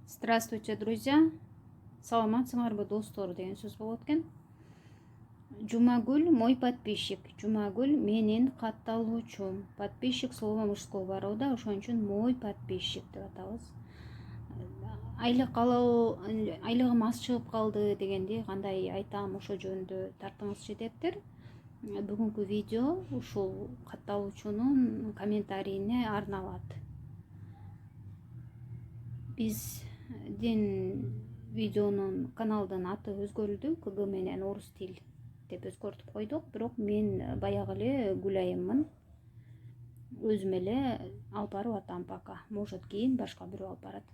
Здравствуйте, друзья! Саламатсыңарбы достор деген сөз болот экен. Жумагүл мой подписчик. Жумагүл менин катталуучум. Подписчик слово мужского рода, ошон үчүн мой подписчик деп атабыз. Айлыгым аз чыгып калды дегенди кандай айтам, ошо жөнүндө тартыңызчы дептир. Бүгүнкү видео ушул катталуучунун комментарийине арналат. Биздин видеонун каналдын аты өзгөрүлдү, КГ менен орус тил деп өзгөртүп койдук, бирок мен баягы эле Гүлайыммын. Өзүм эле алып барып атам пока. Может, кийин башка бирөө алып барат.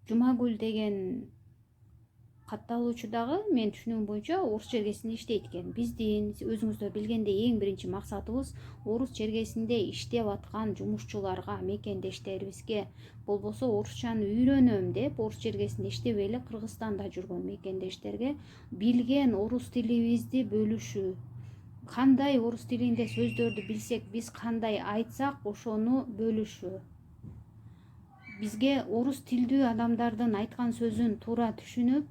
Жумагүл деген катталуучу дагы мен түшүнүгүм боюнча орус чергесинде иштейт экен. Биздин өзүңүздөр билгендей эң биринчи максатыбыз орус чергесинде иштеп аткан жумушчуларга, мекендештерибизге, болбосо орусчаны үйрөнөм деп орус чергесинде иштебей эле Кыргызстанда жүргөн мекендештерге билген орус тилибизди бөлүшүү. Кандай орус тилинде сөздөрдү билсек, биз кандай айтсак, ошону бөлүшүү. Бизге орус тилдүү адамдардын айткан сөзүн туура түшүнүп,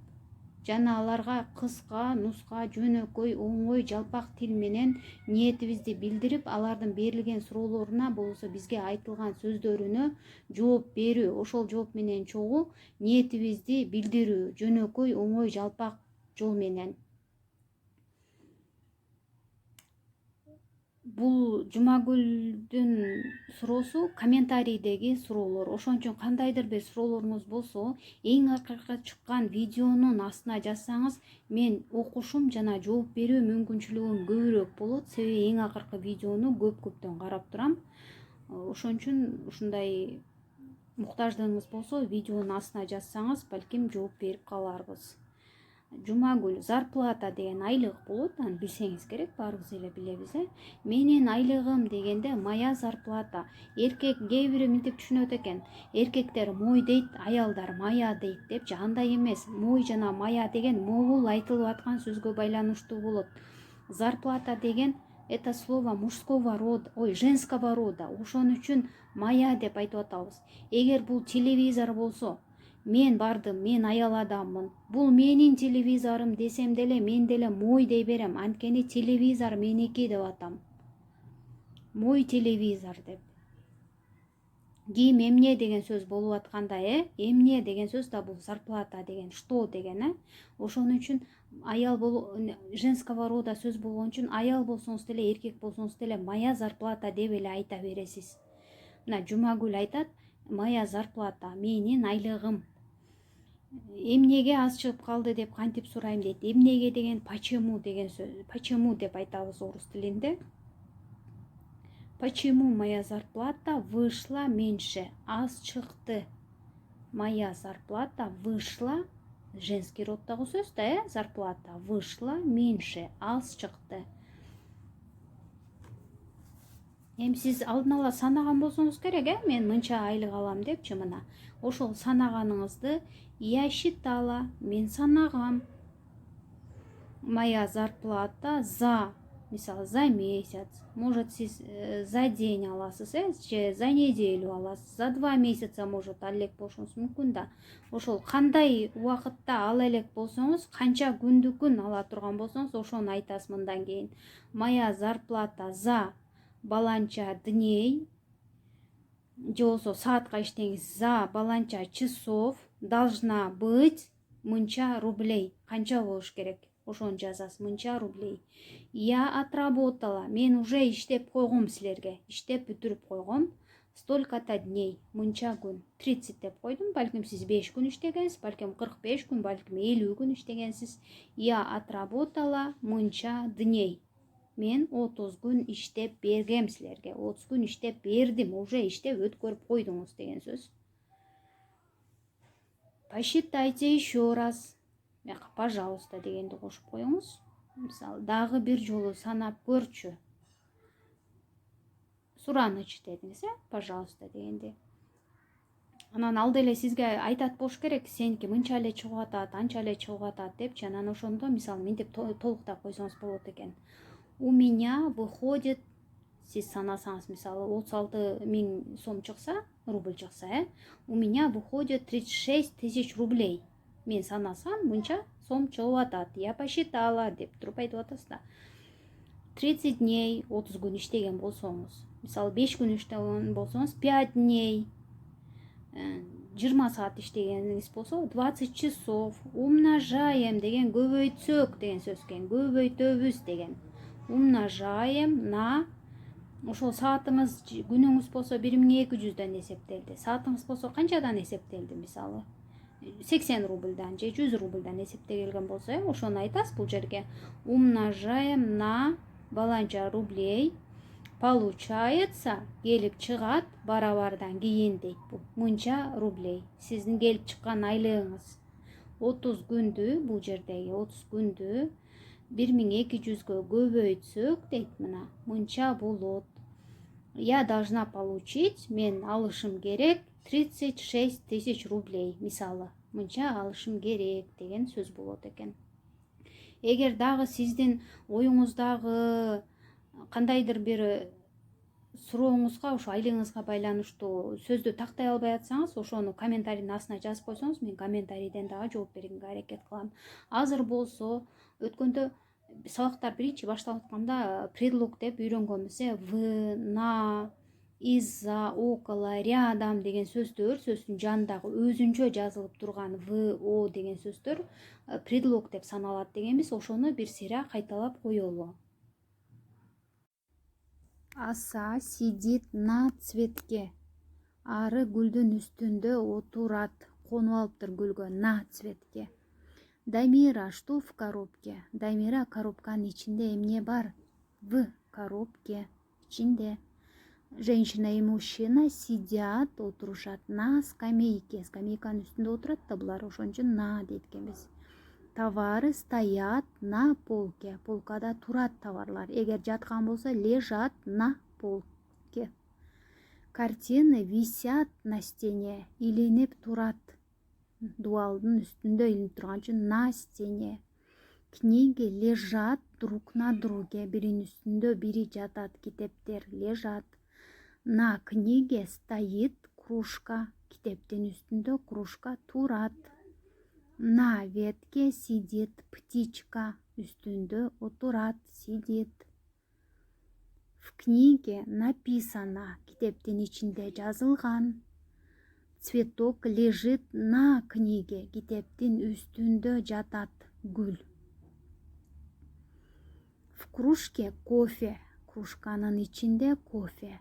жана аларга кыска, нуска, жөнөкөй, оңой, жалпак тил менен ниетибизди билдирип, алардын берилген суроолоруна, болбосо бизге айтылган сөздөрүнө жооп берүү. Ошол жооп менен чогуу ниетибизди билдирүү, жөнөкөй, оңой, жалпак жол менен. Бул Жумагүлдүн суроосу комментарийдеги суроолор. Ошон үчүн кандайдыр бир суроолоруңуз болсо, эң акыркы чыккан видеонун астына жазсаңыз, мен окушум жана жооп берүү мүмкүнчүлүгүм көбүрөөк болот. Себеби эң акыркы видеону көптөн карап турам. Ошон үчүн ушундай муктаждыгыңыз болсо, видеонун астына жазсаңыз, балким жооп берип каларбыз. Жумагүл, зарплата деген айлык болот, аны билсеңиз керек, баарыбыз эле билебиз. Менин айлыгым дегенде моя зарплата. Эркек кээ бири мынтип түшүнөт экен. Эркектер мой дейт, аялдар мая дейт депчи. Андай эмес. Мой жана мая деген могул айтылып аткан сөзгө байланыштуу болот. Зарплата деген это слово мужского рода, женского рода. Ошон үчүн мая деп айтып атабыз. Эгер бул телевизор болсо, мен бардым, мен аял адаммын. Бул менин телевизорум десем деле, мен деле мой дей берем. Анткени телевизор меники деп атам. Мой телевизор деп. Кийим эмне деген сөз болуп атканда, эмне деген сөз да бул зарплата деген, что деген, Ошон үчүн аял женского рода сөз болгон үчүн аял болсоңуз деле, эркек болсоңуз деле моя зарплата деп эле айта бересиз. Мына Жумагүл айтат, моя зарплата, менин айлыгым. Эмнеге аз чыгып калды деп кантип сурайм дейт. Эмнеге деген почему деген сөз. Почему деп айтабыз орус тилинде. Почему моя зарплата вышла меньше? Аз чыкты. Моя зарплата вышла, женский роддагы сөз да, зарплата вышла меньше, аз чыкты. Эми сиз алдын ала санаган болсоңуз керек, мен мынча айлык алам депчи, мына. Ошол санаганыңызды я считала, мен санагам. Моя зарплата за, мисалы, за месяц. Может, сиз за день аласыз, же за неделю аласыз, за 2 месяца может ал элек болушуңуз мүмкүн да. Ошол кандай убакытта ала элек болсоңуз, канча күндүкүн ала турган болсоңуз, ошону айтасыз мындан кийин. Моя зарплата за баланча дней, же болсо саатка иштеңиз, за баланча часов должна быть мынча рублей. Канча болуш керек? Ошону жазасыз, мынча рублей. Я отработала, мен уже иштеп койгом силерге, иштеп бүтүрүп койгом. Столько-то дней, мынча күн, 30 деп койдум. Балким сиз 5 күн иштегенсиз, балким 45 күн, балким 50 күн иштегенсиз. Я отработала мынча дней. Мен 30 күн иштеп бергем силерге. 30 күн иштеп бердим, уже иштеп өткөрүп койдуңуз деген сөз. Посчитайте еще раз. Пожалуйста дегенди кошуп коюңуз. Мисалы, дагы бир жолу санап көрчү. Суранычы дедиңиз, пожалуйста дегенди. Анан алда эле сизге айтат болуш керек, сеники мынча эле чыгып атат, анча эле чыгып атат депчи. Анан ошондо мисалы мынтип толуктап койсоңуз болот экен. У меня выходит, сиз санасаңыз, мисалы 36 000 сом чыкса, рубль чыкса, у меня выходит 36 тысяч рублей. Мен санасам, мынча сом чыгып атат. Я посчитала деп туруп айтып атасыз да. 30 дней 30 күн иштеген болсоңуз, мисалы 5 күн иштеген болсоңуз 5 дней 20 саат иштегениңиз болсо 20 часов умножаем деген көбөйтсөк деген сөз экен. Көбөйтөбүз деген. Умножаем на ошол саатыңыз күнүңүз болсо 1200дөн эсептелди. Саатыңыз болсо канчадан эсептелди? Мисалы 80 рубльдан же 100 рубльдан эсептелген болсо, ошону айтасыз бул жерге. Умножаем на баланча рублей. Получается, келип чыгат барабардан кийин дейт бул. Мынча рублей. Сиздин келип чыккан айлыгыңыз 30 күндү, бул жердеги 30 күндү 1200гө көбөйтсөк дейт, мына мынча болот. Я должна получить, мен алышым керек 36 тысяч рублей. Мисалы, мынча алышым керек деген сөз болот экен. Эгер дагы сиздин оюңуздагы кандайдыр бир сурооңузга, ошо айлыгыңызга байланыштуу сөздү тактай албай атсаңыз, ошону комментарийдин астына жазып койсоңуз, мен комментарийден дагы жооп бергенге аракет кылам. Азыр болсо, өткөндө сабактар биринчи башталып атканда предлог деп үйрөнгөнбүз. В, на, из-за, около, рядом деген сөздөр, сөздүн жанындагы өзүнчө жазылып турган в, о деген сөздөр предлог деп саналат дегенбиз. Ошону бир сыйра кайталап коелу. Аса сидит на цветке. Ары гүлдүн үстүндө отурат. Конуп алыптыр гүлгө. На цветке. Дамира, что в коробке? Дамира, коробканын ичинде эмне бар? В коробке. Ичинде. Женщина и мужчина сидят, отурушат на скамейке. Скамейканын үстүндө отурат да булар, ошон үчүн на дейт экенбиз. Товары стоят на полке. Полкада турат товарлар. Эгер жаткан болсо, лежат на полке. Картины висят на стене. Илинип турат. Дуалдын үстүндө илинип турган үчүн на стене. Книги лежат друг на друге. Биринин үстүндө бири жатат. Китептер лежат. На книге стоит кружка. Китептин үстүндө кружка турат. На ветке сидит птичка. Үстүндө отурат, сидит. В книге написано. Китептин ичинде жазылган. Цветок лежит на книге. Китептин үстүндө жатат. Гүл. В кружке кофе. Кружканын ичинде кофе.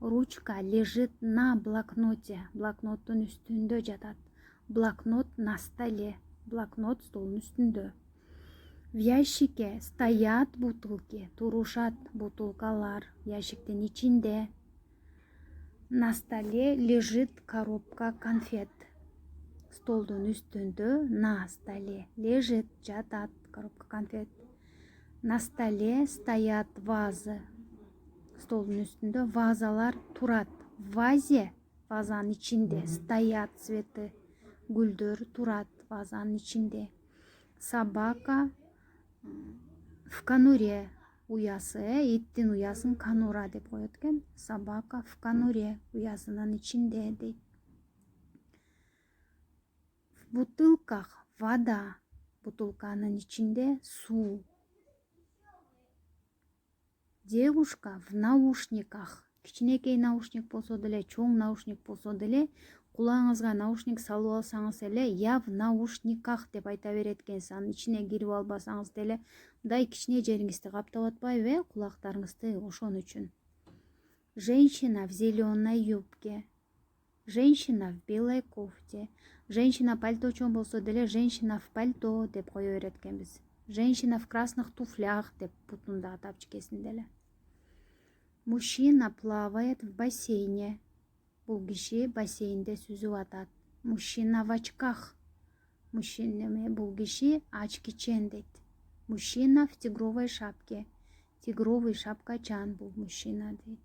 Ручка лежит на блокноте. Блокноттун үстүндө жатат. Блокнот на столе. Блокнот столдун үстүндө. В ящике стоят бутылки. Турушат бутылкалар. Ящиктин ичинде. На столе лежит коробка конфет. Столдун үстүндө на столе лежит, жатат коробка конфет. На столе стоят вазы. Столдун үстүндө вазалар турат. В вазе, вазанын ичинде стоят цветы. Гүлдөр турат вазанын ичинде. Собака в конуре. Уясы, иттин уясын конура деп коет экен. Собака в конуре, уясынын ичинде дейт. В бутылках вода. Бутылканын ичинде суу. Девушка в наушниках. Кичинекей наушник болсо деле, чоң наушник болсо деле, кулагыңызга наушник салып алсаңыз эле, я в наушниках деп айта берет экенсиз. Анын ичине кирип албасаңыз деле, мындай кичине жериңизди каптап атпайбы, кулактарыңызды, ошон үчүн. Женщина в зеленой юбке. Женщина в белой кофте. Женщина пальто чоң болсо деле, женщина в пальто деп кое берет экенбиз. Женщина в красных туфлях деп бутунда атап чекесин деле. Мужчина плавает в бассейне. Бул киши бассейнде сүзүп атат. Мужчина в очках. Мужчина, бул киши очкичен дейт. Мужчина в тигровой шапке. Тигровый шапкачан бул мужчина дейт.